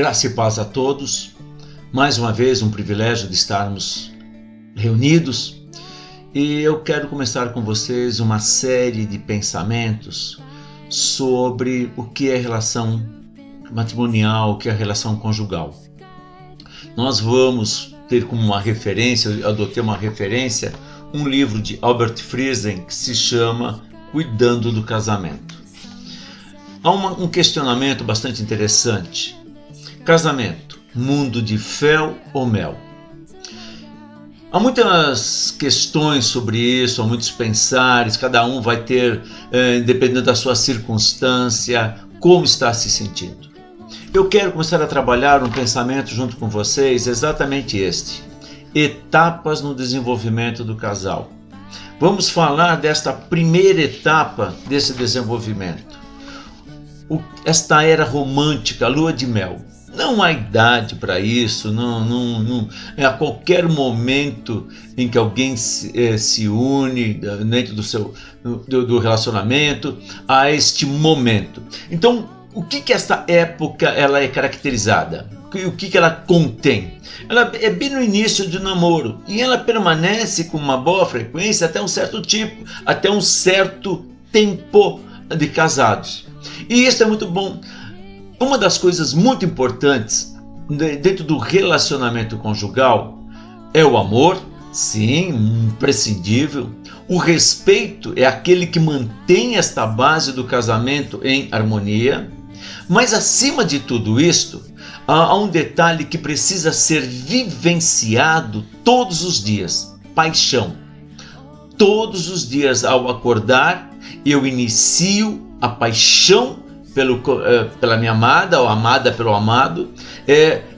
Graça e paz a todos. Mais uma vez um privilégio de estarmos reunidos e eu quero começar com vocês uma série de pensamentos sobre o que é relação matrimonial, o que é relação conjugal. Nós vamos ter como uma referência, eu adotei uma referência, um livro de Albert Friesen que se chama Cuidando do Casamento. Há um questionamento bastante interessante. Casamento, mundo de fel ou mel? Há muitas questões sobre isso, há muitos pensares, cada um vai ter, dependendo da sua circunstância, como está se sentindo. Eu quero começar a trabalhar um pensamento junto com vocês, exatamente este: etapas no desenvolvimento do casal. Vamos falar desta primeira etapa desse desenvolvimento. Esta era romântica, a lua de mel. Não há idade para isso, não, a qualquer momento em que alguém se une dentro do relacionamento, há este momento. Então, o que esta época ela é caracterizada? O que ela contém? Ela é bem no início do namoro e ela permanece com uma boa frequência até um certo tipo, até um certo tempo de casados. E isso é muito bom. Uma das coisas muito importantes dentro do relacionamento conjugal é o amor, sim, imprescindível. O respeito é aquele que mantém esta base do casamento em harmonia. Mas acima de tudo isto, há um detalhe que precisa ser vivenciado todos os dias: paixão. Todos os dias ao acordar, eu inicio a paixão pela minha amada, ou amada pelo amado,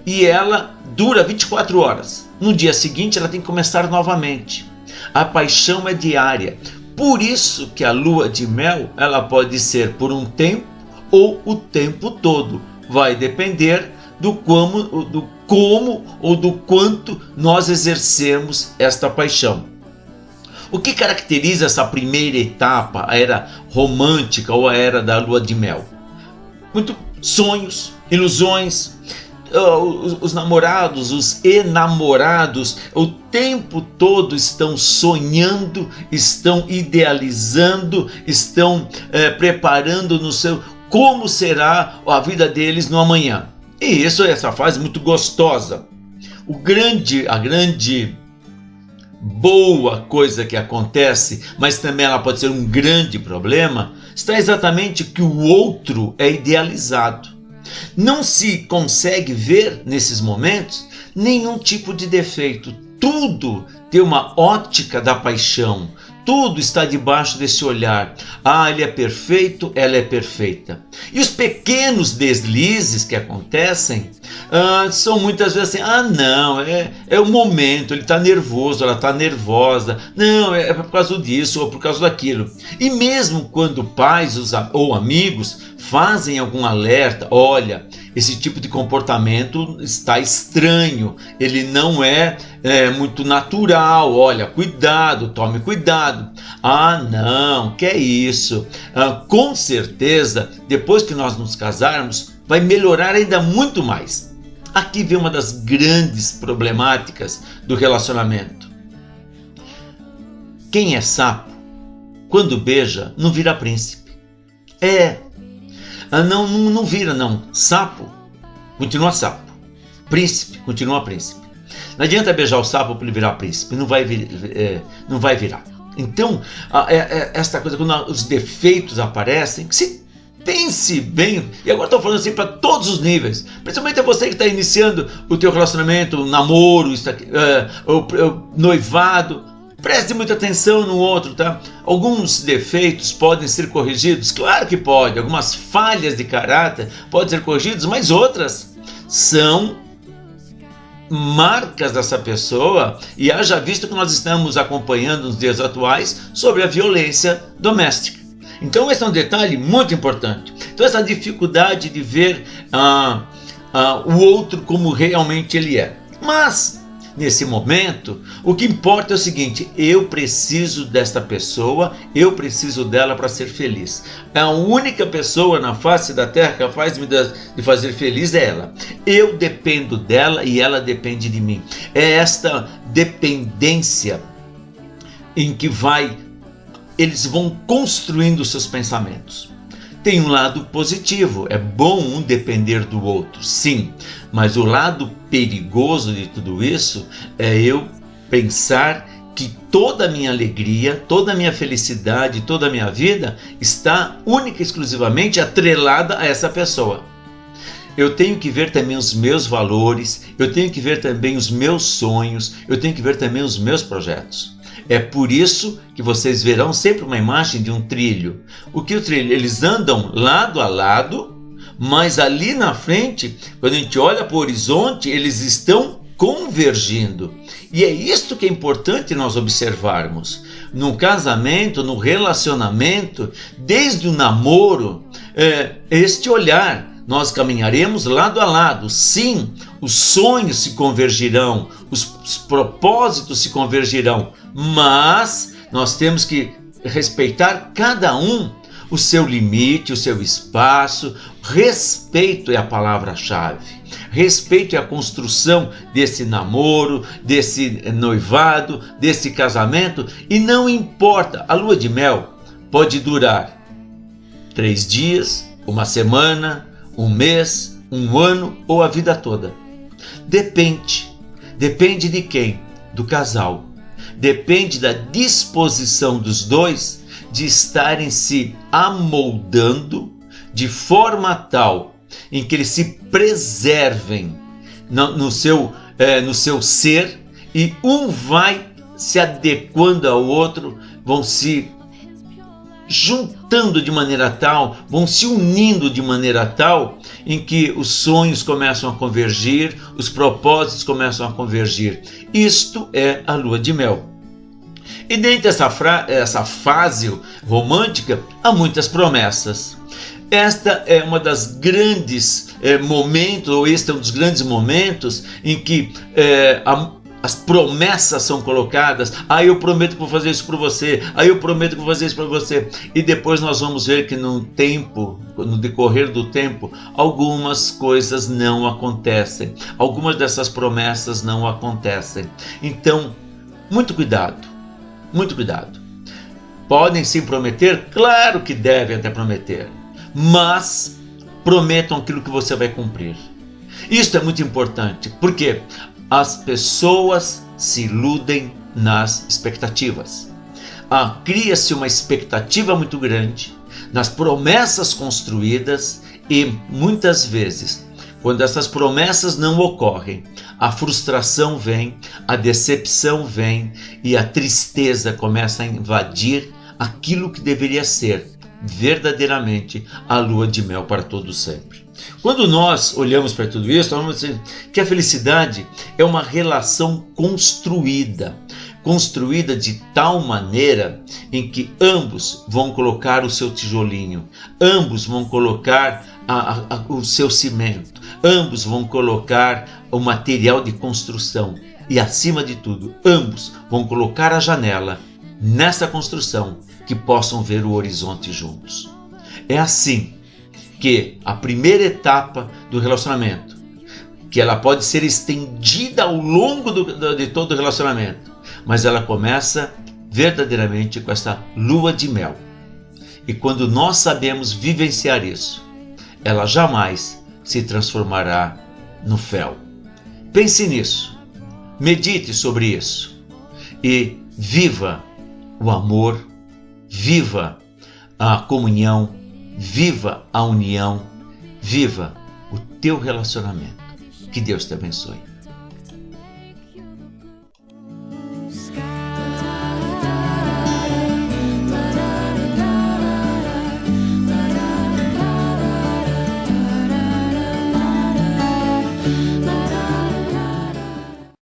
e ela dura 24 horas. No dia seguinte ela tem que começar novamente. A paixão é diária. Por isso que a lua de mel ela pode ser por um tempo ou o tempo todo. Vai depender do como ou do quanto nós exercemos esta paixão. O que caracteriza essa primeira etapa, a era romântica ou a era da lua de mel? Muito sonhos, ilusões. Os namorados, os enamorados, o tempo todo estão sonhando, estão idealizando, estão preparando no seu como será a vida deles no amanhã. E essa fase muito gostosa. A grande boa coisa que acontece, mas também ela pode ser um grande problema, está exatamente que o outro é idealizado. Não se consegue ver nesses momentos nenhum tipo de defeito. Tudo tem uma ótica da paixão. Tudo está debaixo desse olhar. Ele é perfeito, ela é perfeita. E os pequenos deslizes que acontecem são muitas vezes assim: não, é o momento, ele está nervoso, ela está nervosa. Não, é por causa disso ou por causa daquilo. E mesmo quando pais ou amigos fazem algum alerta: olha, esse tipo de comportamento está estranho, ele não é muito natural, olha, cuidado, tome cuidado. Não, que é isso? Com certeza, depois que nós nos casarmos, vai melhorar ainda muito mais. Aqui vem uma das grandes problemáticas do relacionamento. Quem é sapo, quando beija, não vira príncipe. Não vira, não. Sapo continua sapo. Príncipe continua príncipe. Não adianta beijar o sapo para ele virar príncipe. Não vai virar. Então, esta coisa, quando os defeitos aparecem, que se pense bem. E agora estou falando assim para todos os níveis. Principalmente a você que está iniciando o teu relacionamento, o namoro, o noivado. Preste muita atenção no outro, tá? Alguns defeitos podem ser corrigidos? Claro que pode. Algumas falhas de caráter podem ser corrigidas, mas outras são marcas dessa pessoa. E haja visto que nós estamos acompanhando nos dias atuais sobre a violência doméstica. Então esse é um detalhe muito importante. Então essa dificuldade de ver o outro como realmente ele é. Mas nesse momento, o que importa é o seguinte: eu preciso desta pessoa, eu preciso dela para ser feliz. A única pessoa na face da terra capaz de fazer feliz é ela. Eu dependo dela e ela depende de mim. É esta dependência em que eles vão construindo seus pensamentos. Tem um lado positivo, é bom um depender do outro, sim, mas o lado perigoso de tudo isso é eu pensar que toda a minha alegria, toda a minha felicidade, toda a minha vida está única e exclusivamente atrelada a essa pessoa. Eu tenho que ver também os meus valores, eu tenho que ver também os meus sonhos, eu tenho que ver também os meus projetos. É por isso que vocês verão sempre uma imagem de um trilho. O que é o trilho? Eles andam lado a lado, mas ali na frente, quando a gente olha para o horizonte, eles estão convergindo. E é isto que é importante nós observarmos. No casamento, no relacionamento, desde o namoro, este olhar. Nós caminharemos lado a lado. Sim, os sonhos se convergirão, os propósitos se convergirão, mas nós temos que respeitar cada um o seu limite, o seu espaço. Respeito é a palavra-chave. Respeito é a construção desse namoro, desse noivado, desse casamento. E não importa, a lua de mel pode durar 3 dias, uma semana, um mês, um ano ou a vida toda. Depende de quem? Do casal. Depende da disposição dos dois de estarem se amoldando de forma tal em que eles se preservem no seu ser, e um vai se adequando ao outro, vão se juntando de maneira tal, vão se unindo de maneira tal, em que os sonhos começam a convergir, os propósitos começam a convergir. Isto é a lua de mel. E dentro dessa fase romântica, há muitas promessas. Esta é uma das grandes momentos, ou este é um dos grandes momentos em que as promessas são colocadas. Eu prometo que vou fazer isso por você. Eu prometo que vou fazer isso por você. E depois nós vamos ver que no decorrer do tempo, algumas coisas não acontecem. Algumas dessas promessas não acontecem. Então, muito cuidado. Muito cuidado. Podem sim prometer? Claro que devem até prometer. Mas prometam aquilo que você vai cumprir. Isso é muito importante. Por quê? As pessoas se iludem nas expectativas. Cria-se uma expectativa muito grande nas promessas construídas e muitas vezes, quando essas promessas não ocorrem, a frustração vem, a decepção vem e a tristeza começa a invadir aquilo que deveria ser verdadeiramente a lua de mel para todo sempre. Quando nós olhamos para tudo isso, nós vamos dizer que a felicidade é uma relação construída de tal maneira em que ambos vão colocar o seu tijolinho, ambos vão colocar o seu cimento, ambos vão colocar o material de construção e, acima de tudo, ambos vão colocar a janela nessa construção, que possam ver o horizonte juntos. É assim que a primeira etapa do relacionamento, que ela pode ser estendida ao longo de todo o relacionamento, mas ela começa verdadeiramente com essa lua de mel. E quando nós sabemos vivenciar isso, ela jamais se transformará no fel. Pense nisso, medite sobre isso e viva o amor, viva a comunhão, viva a união, viva o teu relacionamento. Que Deus te abençoe.